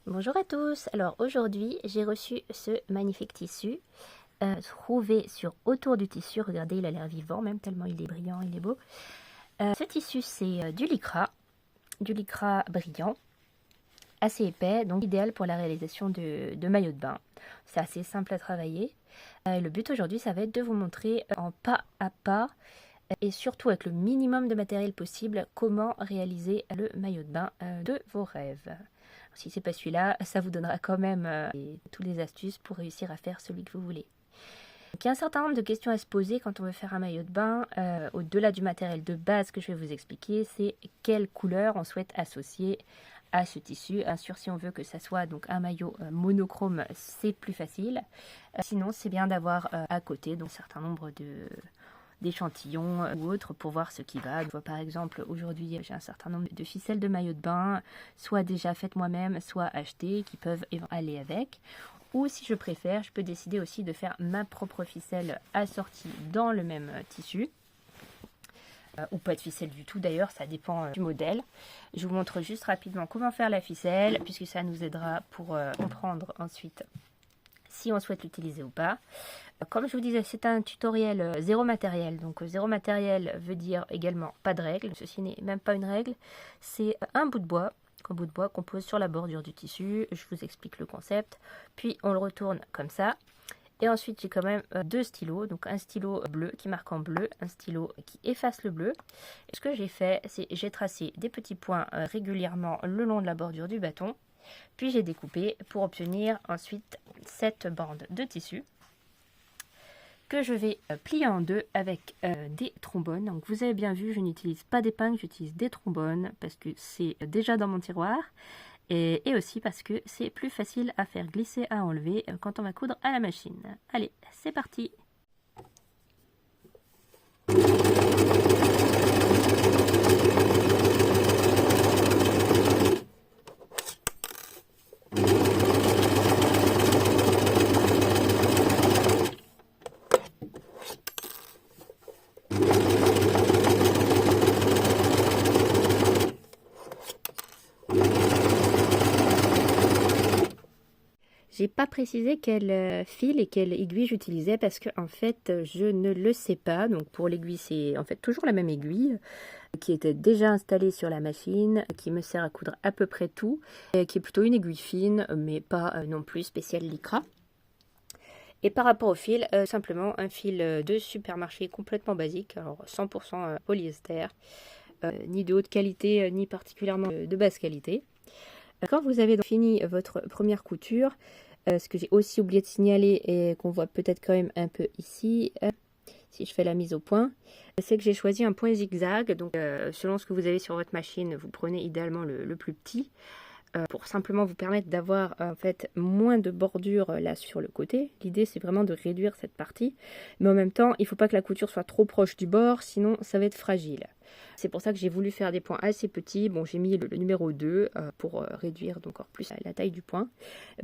Bonjour à tous, alors aujourd'hui j'ai reçu ce magnifique tissu trouvé sur Autour du tissu, regardez il a l'air vivant même tellement il est brillant, il est beau. Ce tissu c'est du lycra brillant, assez épais, donc idéal pour la réalisation de maillots de bain. C'est assez simple à travailler. Le but aujourd'hui ça va être de vous montrer en pas à pas et surtout avec le minimum de matériel possible comment réaliser le maillot de bain de vos rêves. Si c'est pas celui-là, ça vous donnera quand même toutes les astuces pour réussir à faire celui que vous voulez. Donc, il y a un certain nombre de questions à se poser quand on veut faire un maillot de bain. Au-delà du matériel de base que je vais vous expliquer, c'est quelle couleur on souhaite associer à ce tissu. Bien sûr, si on veut que ça soit donc un maillot monochrome, c'est plus facile. Sinon, c'est bien d'avoir à côté donc, un certain nombre d'échantillons ou autres pour voir ce qui va. Donc, par exemple, aujourd'hui, j'ai un certain nombre de ficelles de maillot de bain, soit déjà faites moi-même, soit achetées, qui peuvent aller avec. Ou si je préfère, je peux décider aussi de faire ma propre ficelle assortie dans le même tissu. Ou pas de ficelle du tout d'ailleurs, ça dépend du modèle. Je vous montre juste rapidement comment faire la ficelle, puisque ça nous aidera pour comprendre ensuite si on souhaite l'utiliser ou pas. Comme je vous disais, c'est un tutoriel zéro matériel. Donc zéro matériel veut dire également pas de règle. Ceci n'est même pas une règle. C'est un bout de bois qu'on pose sur la bordure du tissu. Je vous explique le concept. Puis on le retourne comme ça. Et ensuite, j'ai quand même deux stylos. Donc un stylo bleu qui marque en bleu, un stylo qui efface le bleu. Et ce que j'ai fait, c'est j'ai tracé des petits points régulièrement le long de la bordure du bâton. Puis j'ai découpé pour obtenir ensuite cette bande de tissu que je vais plier en deux avec des trombones. Donc vous avez bien vu, je n'utilise pas d'épingle, j'utilise des trombones parce que c'est déjà dans mon tiroir et aussi parce que c'est plus facile à faire glisser, à enlever quand on va coudre à la machine. Allez, c'est parti! J'ai pas précisé quel fil et quelle aiguille j'utilisais parce que en fait je ne le sais pas. Donc pour l'aiguille c'est en fait toujours la même aiguille qui était déjà installée sur la machine, qui me sert à coudre à peu près tout, et qui est plutôt une aiguille fine mais pas non plus spéciale lycra. Et par rapport au fil, simplement un fil de supermarché complètement basique, alors 100% polyester, ni de haute qualité ni particulièrement de basse qualité. Quand vous avez donc fini votre première couture, ce que j'ai aussi oublié de signaler et qu'on voit peut-être quand même un peu ici, si je fais la mise au point, c'est que j'ai choisi un point zigzag. Donc selon ce que vous avez sur votre machine, vous prenez idéalement le plus petit pour simplement vous permettre d'avoir en fait moins de bordure là sur le côté. L'idée c'est vraiment de réduire cette partie, mais en même temps il ne faut pas que la couture soit trop proche du bord, sinon ça va être fragile. C'est pour ça que j'ai voulu faire des points assez petits. Bon, j'ai mis le numéro 2 pour réduire encore plus la taille du point.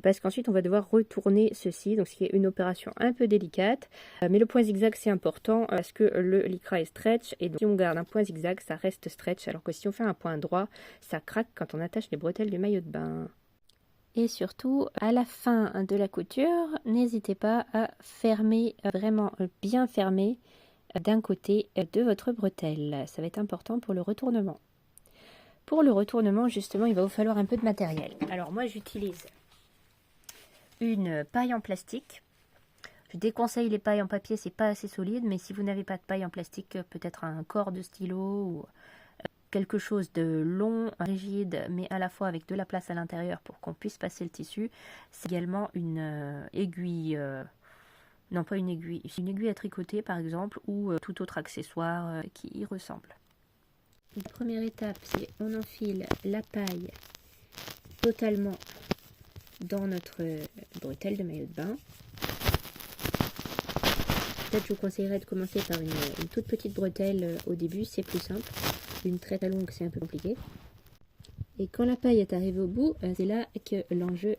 Parce qu'ensuite, on va devoir retourner ceci. Donc, ce qui est une opération un peu délicate. Mais le point zigzag, c'est important parce que le lycra est stretch. Et donc, si on garde un point zigzag, ça reste stretch. Alors que si on fait un point droit, ça craque quand on attache les bretelles du maillot de bain. Et surtout, à la fin de la couture, n'hésitez pas à fermer, vraiment bien fermer d'un côté de votre bretelle. Ça va être important pour le retournement. Pour le retournement, justement, il va vous falloir un peu de matériel. Alors moi, j'utilise une paille en plastique. Je déconseille les pailles en papier, c'est pas assez solide, mais si vous n'avez pas de paille en plastique, peut-être un corps de stylo ou quelque chose de long, rigide, mais à la fois avec de la place à l'intérieur pour qu'on puisse passer le tissu. C'est également une aiguille... non, pas une aiguille, c'est une aiguille à tricoter par exemple, ou tout autre accessoire qui y ressemble. La première étape, c'est on enfile la paille totalement dans notre bretelle de maillot de bain. Peut-être je vous conseillerais de commencer par une toute petite bretelle au début, c'est plus simple. Une très longue, c'est un peu compliqué. Et quand la paille est arrivée au bout, c'est là que l'enjeu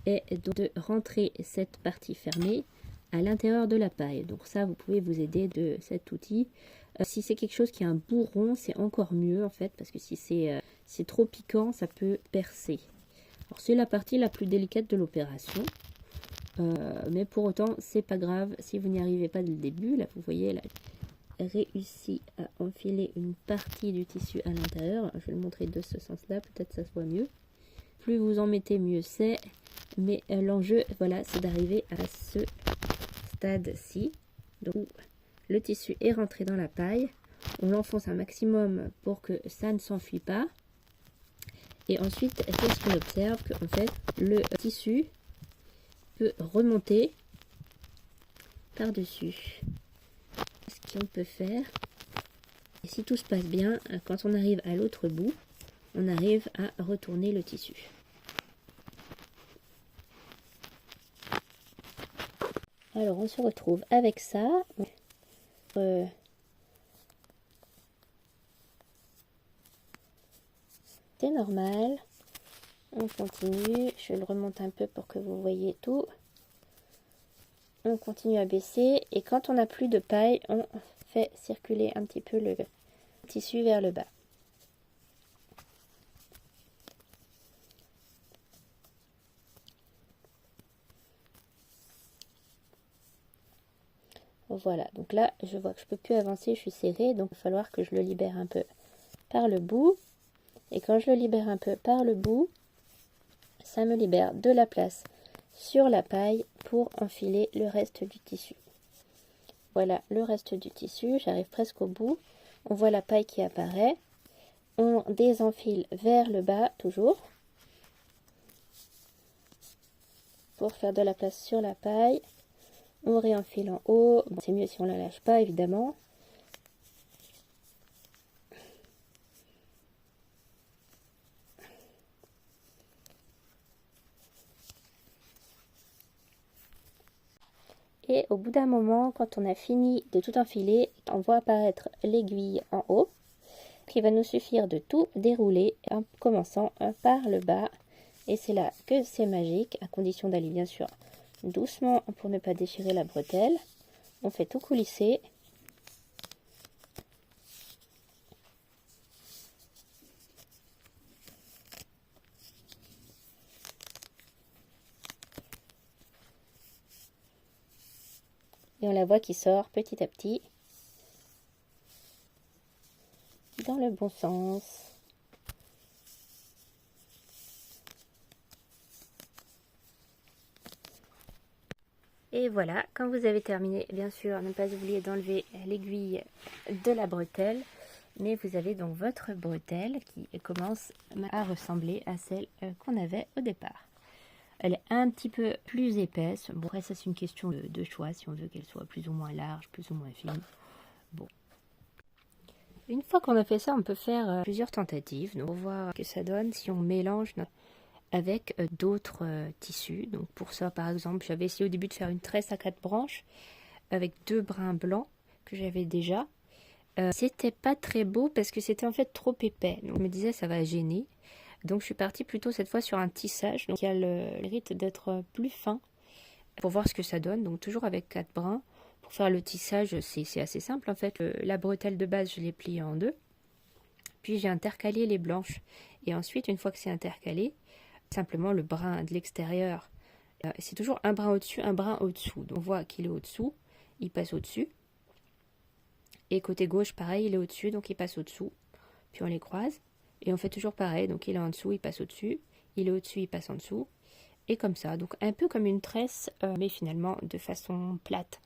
est de rentrer cette partie fermée à l'intérieur de la paille. Donc ça, vous pouvez vous aider de cet outil. Si c'est quelque chose qui a un bourron, c'est encore mieux en fait, parce que si c'est trop piquant, ça peut percer. Alors c'est la partie la plus délicate de l'opération. Mais pour autant, c'est pas grave si vous n'y arrivez pas dès le début. Là, vous voyez, là, réussi à enfiler une partie du tissu à l'intérieur. Je vais le montrer de ce sens-là, peut-être ça se voit mieux. Plus vous en mettez, mieux c'est. Mais l'enjeu, voilà, c'est d'arriver à ce stade-ci. Donc, le tissu est rentré dans la paille. On l'enfonce un maximum pour que ça ne s'enfuit pas. Et ensuite, qu'est-ce qu'on observe? Qu'en fait, le tissu peut remonter par-dessus. Ce qu'on peut faire, et si tout se passe bien, quand on arrive à l'autre bout, on arrive à retourner le tissu. Alors on se retrouve avec ça. C'est normal. On continue. Je le remonte un peu pour que vous voyez tout. On continue à baisser. Et quand on n'a plus de paille, on fait circuler un petit peu le tissu vers le bas. Voilà, donc là, je vois que je ne peux plus avancer, je suis serrée, donc il va falloir que je le libère un peu par le bout. Et quand je le libère un peu par le bout, ça me libère de la place sur la paille pour enfiler le reste du tissu. Voilà le reste du tissu, j'arrive presque au bout. On voit la paille qui apparaît. On désenfile vers le bas, toujours, pour faire de la place sur la paille. On réenfile en haut. Bon, c'est mieux si on ne la lâche pas, évidemment. Et au bout d'un moment, quand on a fini de tout enfiler, on voit apparaître l'aiguille en haut. Il va nous suffire de tout dérouler en commençant par le bas. Et c'est là que c'est magique, à condition d'aller bien sûr doucement pour ne pas déchirer la bretelle. On fait tout coulisser. Et on la voit qui sort petit à petit dans le bon sens. Et voilà, quand vous avez terminé, bien sûr, ne pas oublier d'enlever l'aiguille de la bretelle. Mais vous avez donc votre bretelle qui commence à ressembler à celle qu'on avait au départ. Elle est un petit peu plus épaisse. Bon, après, ça, c'est une question de choix, si on veut qu'elle soit plus ou moins large, plus ou moins fine. Bon. Une fois qu'on a fait ça, on peut faire plusieurs tentatives. Donc, on voit ce que ça donne si on mélange avec d'autres tissus. Donc, pour ça, par exemple, j'avais essayé au début de faire une tresse à 4 branches avec 2 brins blancs que j'avais déjà. C'était pas très beau parce que c'était en fait trop épais. Donc, je me disais, ça va gêner. Donc je suis partie plutôt cette fois sur un tissage donc, qui a le mérite d'être plus fin pour voir ce que ça donne. Donc toujours avec 4 brins. Pour faire le tissage, c'est assez simple en fait. La bretelle de base, je l'ai pliée en 2. Puis j'ai intercalé les blanches. Et ensuite, une fois que c'est intercalé, simplement le brin de l'extérieur, c'est toujours un brin au-dessus, un brin au-dessous. Donc on voit qu'il est au-dessous, il passe au-dessus. Et côté gauche, pareil, il est au-dessus, donc il passe au-dessous. Puis on les croise. Et on fait toujours pareil, donc il est en dessous, il passe au-dessus, il est au-dessus, il passe en dessous, et comme ça, donc un peu comme une tresse, mais finalement de façon plate.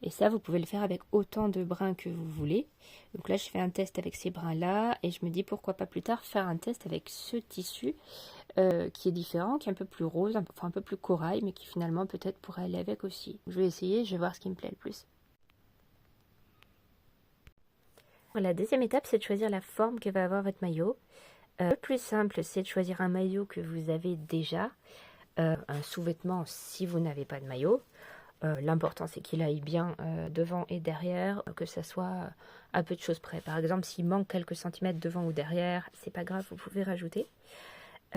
Et ça, vous pouvez le faire avec autant de brins que vous voulez. Donc là, je fais un test avec ces brins-là, et je me dis pourquoi pas plus tard faire un test avec ce tissu qui est différent, qui est un peu plus rose, enfin un peu plus corail, mais qui finalement peut-être pourrait aller avec aussi. Je vais essayer, je vais voir ce qui me plaît le plus. La deuxième étape, c'est de choisir la forme que va avoir votre maillot. Le plus simple, c'est de choisir un maillot que vous avez déjà, un sous-vêtement si vous n'avez pas de maillot. L'important, c'est qu'il aille bien devant et derrière, que ça soit à peu de choses près. Par exemple, s'il manque quelques centimètres devant ou derrière, c'est pas grave, vous pouvez rajouter.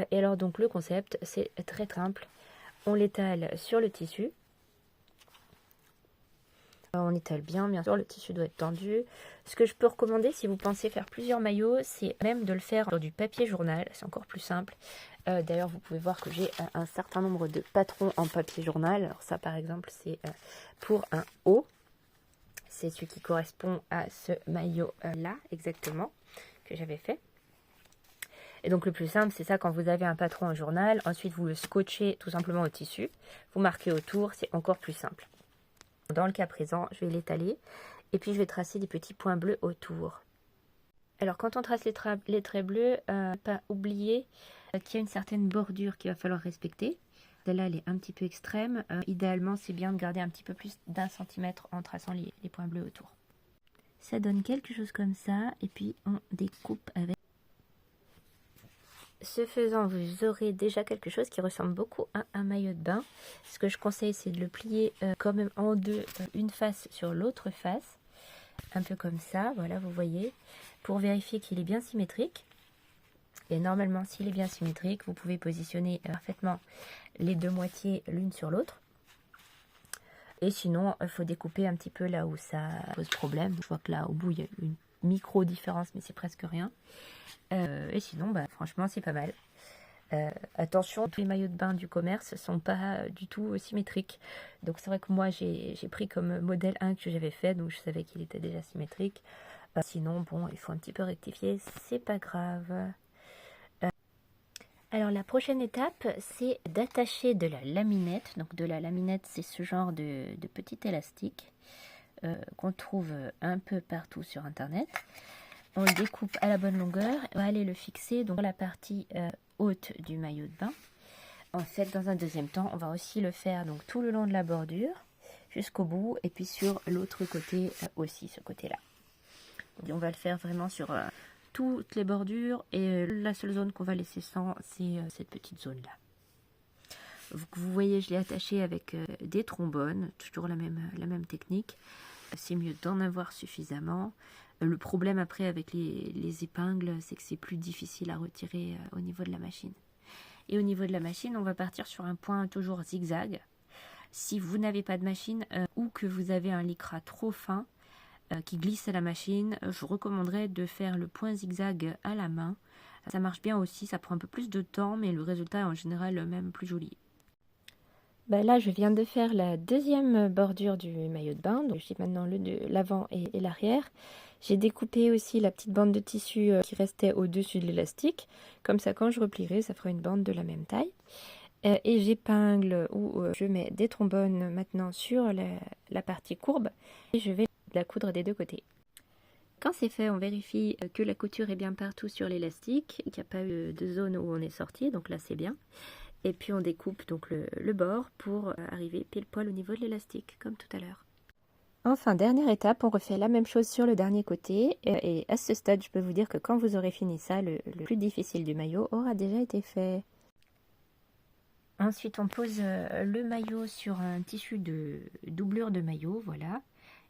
Et alors, donc, le concept, c'est très simple. On l'étale sur le tissu. On étale bien sûr, le tissu doit être tendu. Ce que je peux recommander si vous pensez faire plusieurs maillots, c'est même de le faire sur du papier journal, c'est encore plus simple. D'ailleurs, vous pouvez voir que j'ai un certain nombre de patrons en papier journal. Alors ça, par exemple, c'est pour un haut. C'est celui qui correspond à ce maillot-là, exactement, que j'avais fait. Et donc le plus simple, c'est ça, quand vous avez un patron en journal, ensuite vous le scotchez tout simplement au tissu, vous marquez autour, c'est encore plus simple. Dans le cas présent, je vais l'étaler et puis je vais tracer des petits points bleus autour. Alors quand on trace les traits bleus, pas oublier qu'il y a une certaine bordure qu'il va falloir respecter. Celle-là, elle est un petit peu extrême. Idéalement, c'est bien de garder un petit peu plus d'1 centimètre en traçant les points bleus autour. Ça donne quelque chose comme ça et puis on découpe avec. Ce faisant, vous aurez déjà quelque chose qui ressemble beaucoup à un maillot de bain. Ce que je conseille, c'est de le plier quand même en deux, une face sur l'autre face. Un peu comme ça, voilà, vous voyez, pour vérifier qu'il est bien symétrique. Et normalement, s'il est bien symétrique, vous pouvez positionner parfaitement les deux moitiés l'une sur l'autre. Et sinon, il faut découper un petit peu là où ça pose problème. Je vois que là, au bout, il y a une micro différence, mais c'est presque rien. Et sinon, franchement, c'est pas mal. Attention, tous les maillots de bain du commerce sont pas du tout symétriques. Donc c'est vrai que moi, j'ai pris comme modèle un que j'avais fait, donc je savais qu'il était déjà symétrique. Sinon, bon, il faut un petit peu rectifier, c'est pas grave. Alors la prochaine étape, c'est d'attacher de la laminette. Donc de la laminette, c'est ce genre de petit élastique qu'on trouve un peu partout sur internet. On le découpe à la bonne longueur, on va aller le fixer donc, dans la partie haute du maillot de bain. En fait, dans un deuxième temps, on va aussi le faire donc, tout le long de la bordure, jusqu'au bout, et puis sur l'autre côté aussi, ce côté-là. On va le faire vraiment sur toutes les bordures, et la seule zone qu'on va laisser sans, c'est cette petite zone-là. Vous voyez, je l'ai attaché avec des trombones, toujours la même technique. C'est mieux d'en avoir suffisamment. Le problème après avec les épingles, c'est que c'est plus difficile à retirer au niveau de la machine. Et au niveau de la machine, on va partir sur un point toujours zigzag. Si vous n'avez pas de machine ou que vous avez un lycra trop fin qui glisse à la machine, je vous recommanderais de faire le point zigzag à la main. Ça marche bien aussi, ça prend un peu plus de temps, mais le résultat est en général même plus joli. Là, je viens de faire la deuxième bordure du maillot de bain. Donc, j'ai maintenant l'avant et l'arrière. J'ai découpé aussi la petite bande de tissu qui restait au-dessus de l'élastique. Comme ça, quand je replierai, ça fera une bande de la même taille. Et j'épingle ou je mets des trombones maintenant sur la partie courbe. Et je vais la coudre des deux côtés. Quand c'est fait, on vérifie que la couture est bien partout sur l'élastique, qu'il n'y a pas eu de zone où on est sorti. Donc là, c'est bien. Et puis on découpe donc le bord pour arriver pile poil au niveau de l'élastique, comme tout à l'heure. Enfin, dernière étape, on refait la même chose sur le dernier côté. Et à ce stade, je peux vous dire que quand vous aurez fini ça, le plus difficile du maillot aura déjà été fait. Ensuite, on pose le maillot sur un tissu de doublure de maillot, voilà.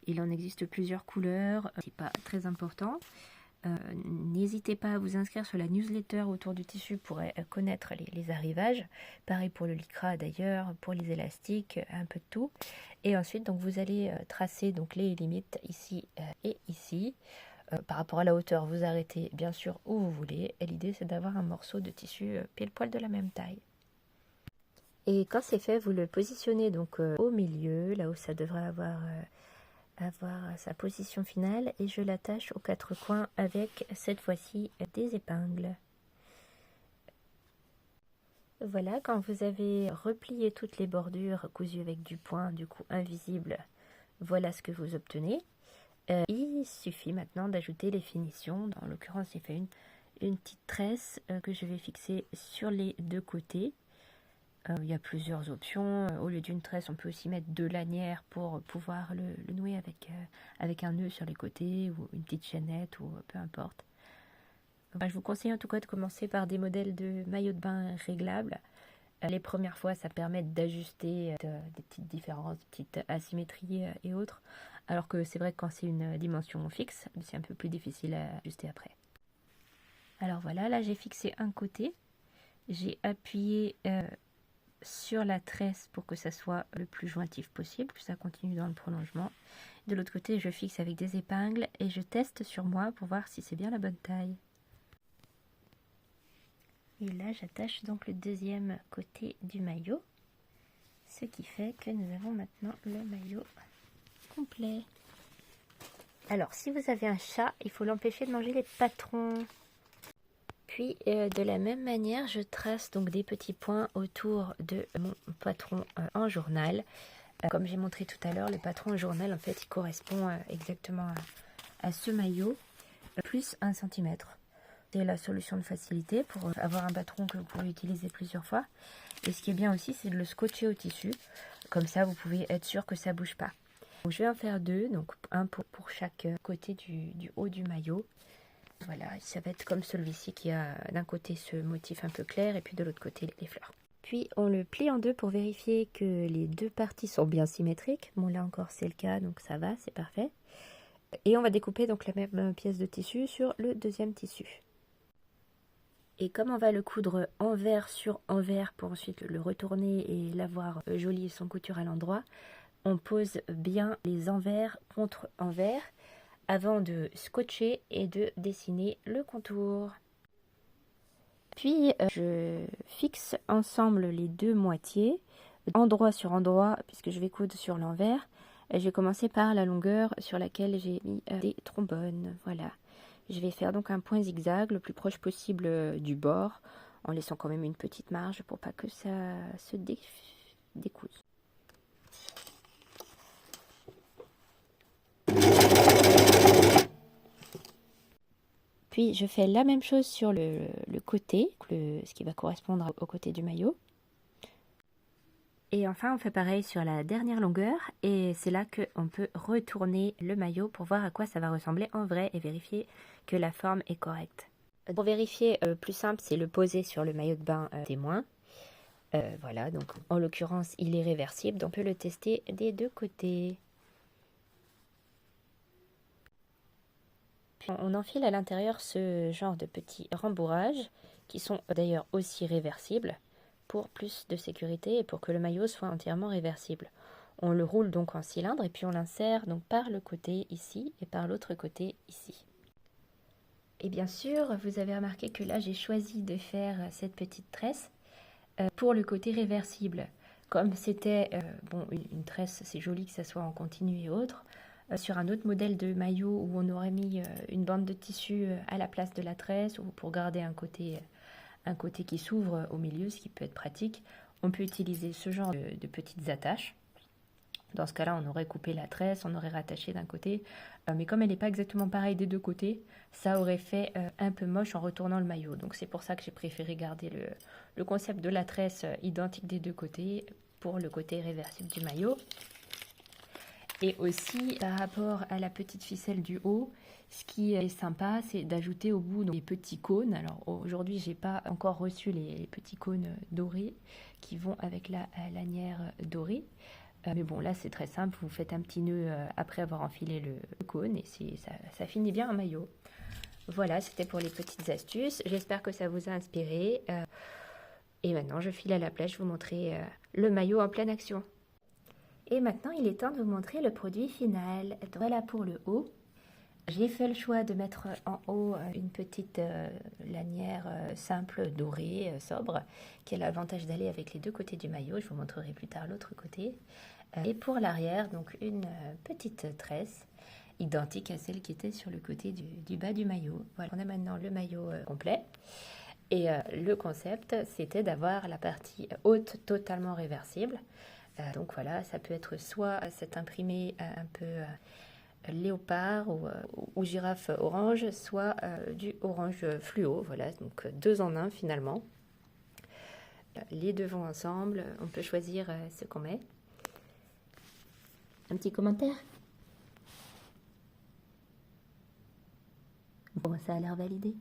Il en existe plusieurs couleurs, c'est pas très important. N'hésitez pas à vous inscrire sur la newsletter autour du tissu pour connaître les arrivages. Pareil pour le lycra d'ailleurs, pour les élastiques, un peu de tout. Et ensuite, donc, vous allez tracer donc, les limites ici et ici. Par rapport à la hauteur, vous arrêtez bien sûr où vous voulez. Et l'idée, c'est d'avoir un morceau de tissu pile poil de la même taille. Et quand c'est fait, vous le positionnez donc au milieu, là où ça devrait avoir sa position finale, et je l'attache aux quatre coins avec cette fois-ci des épingles. Voilà, quand vous avez replié toutes les bordures cousues avec du point, du coup invisible, voilà ce que vous obtenez. Il suffit maintenant d'ajouter les finitions. En l'occurrence, j'ai fait une petite tresse que je vais fixer sur les deux côtés. Il y a plusieurs options. Au lieu d'une tresse, on peut aussi mettre deux lanières pour pouvoir le nouer avec un nœud sur les côtés ou une petite chaînette ou peu importe. Je vous conseille en tout cas de commencer par des modèles de maillots de bain réglables. Les premières fois, ça permet d'ajuster des petites différences, des petites asymétries et autres. Alors que c'est vrai que quand c'est une dimension fixe, c'est un peu plus difficile à ajuster après. Alors voilà, là j'ai fixé un côté. J'ai appuyé sur la tresse pour que ça soit le plus jointif possible, que ça continue dans le prolongement. De l'autre côté, je fixe avec des épingles et je teste sur moi pour voir si c'est bien la bonne taille. Et là, j'attache donc le deuxième côté du maillot, ce qui fait que nous avons maintenant le maillot complet. Alors, si vous avez un chat, il faut l'empêcher de manger les patrons. Puis, de la même manière, je trace donc des petits points autour de mon patron en journal. Comme j'ai montré tout à l'heure, le patron en journal, en fait, il correspond exactement à ce maillot, plus 1 cm. C'est la solution de facilité pour avoir un patron que vous pouvez utiliser plusieurs fois. Et ce qui est bien aussi, c'est de le scotcher au tissu. Comme ça, vous pouvez être sûr que ça ne bouge pas. Donc, je vais en faire 2, donc un pour chaque côté du haut du maillot. Voilà, ça va être comme celui-ci qui a d'un côté ce motif un peu clair et puis de l'autre côté les fleurs. Puis on le plie en deux pour vérifier que les deux parties sont bien symétriques. Bon, là encore c'est le cas, donc ça va, c'est parfait. Et on va découper donc la même pièce de tissu sur le deuxième tissu. Et comme on va le coudre envers sur envers pour ensuite le retourner et l'avoir joli sans couture à l'endroit, on pose bien les envers contre envers avant de scotcher et de dessiner le contour. Puis je fixe ensemble les deux moitiés, endroit sur endroit, puisque je vais coudre sur l'envers. Je vais commencer par la longueur sur laquelle j'ai mis des trombones. Voilà. Je vais faire donc un point zigzag le plus proche possible du bord, en laissant quand même une petite marge pour pas que ça se découse. Puis je fais la même chose sur le côté, ce qui va correspondre au côté du maillot. Et enfin on fait pareil sur la dernière longueur et c'est là qu'on peut retourner le maillot pour voir à quoi ça va ressembler en vrai et vérifier que la forme est correcte. Pour vérifier, le plus simple c'est le poser sur le maillot de bain témoin. Voilà, donc en l'occurrence il est réversible, donc on peut le tester des deux côtés. On enfile à l'intérieur ce genre de petits rembourrages qui sont d'ailleurs aussi réversibles pour plus de sécurité et pour que le maillot soit entièrement réversible. On le roule donc en cylindre et puis on l'insère donc par le côté ici et par l'autre côté ici. Et bien sûr, vous avez remarqué que là j'ai choisi de faire cette petite tresse pour le côté réversible. Comme c'était bon, une tresse, c'est joli que ça soit en continu et autre. Sur un autre modèle de maillot où on aurait mis une bande de tissu à la place de la tresse ou pour garder un côté qui s'ouvre au milieu, ce qui peut être pratique, on peut utiliser ce genre de petites attaches. Dans ce cas-là, on aurait coupé la tresse, on aurait rattaché d'un côté, mais comme elle n'est pas exactement pareille des deux côtés, ça aurait fait un peu moche en retournant le maillot. Donc c'est pour ça que j'ai préféré garder le concept de la tresse identique des deux côtés pour le côté réversible du maillot. Et aussi, par rapport à la petite ficelle du haut, ce qui est sympa, c'est d'ajouter au bout des petits cônes. Alors aujourd'hui, j'ai pas encore reçu les petits cônes dorés qui vont avec la lanière dorée. Mais bon, là, c'est très simple. Vous faites un petit nœud après avoir enfilé le cône et ça finit bien un maillot. Voilà, c'était pour les petites astuces. J'espère que ça vous a inspiré. Et maintenant, je file à la plage vous montrer le maillot en pleine action. Et maintenant, il est temps de vous montrer le produit final. Voilà pour le haut. J'ai fait le choix de mettre en haut une petite lanière simple, dorée, sobre, qui a l'avantage d'aller avec les deux côtés du maillot. Je vous montrerai plus tard l'autre côté. Et pour l'arrière, donc une petite tresse, identique à celle qui était sur le côté du bas du maillot. Voilà, on a maintenant le maillot complet. Et le concept, c'était d'avoir la partie haute totalement réversible. Donc voilà, ça peut être soit cet imprimé un peu léopard ou girafe orange, soit du orange fluo. Voilà, donc 2 en 1 finalement. Les deux vont ensemble, on peut choisir ce qu'on met. Un petit commentaire? Bon, ça a l'air validé.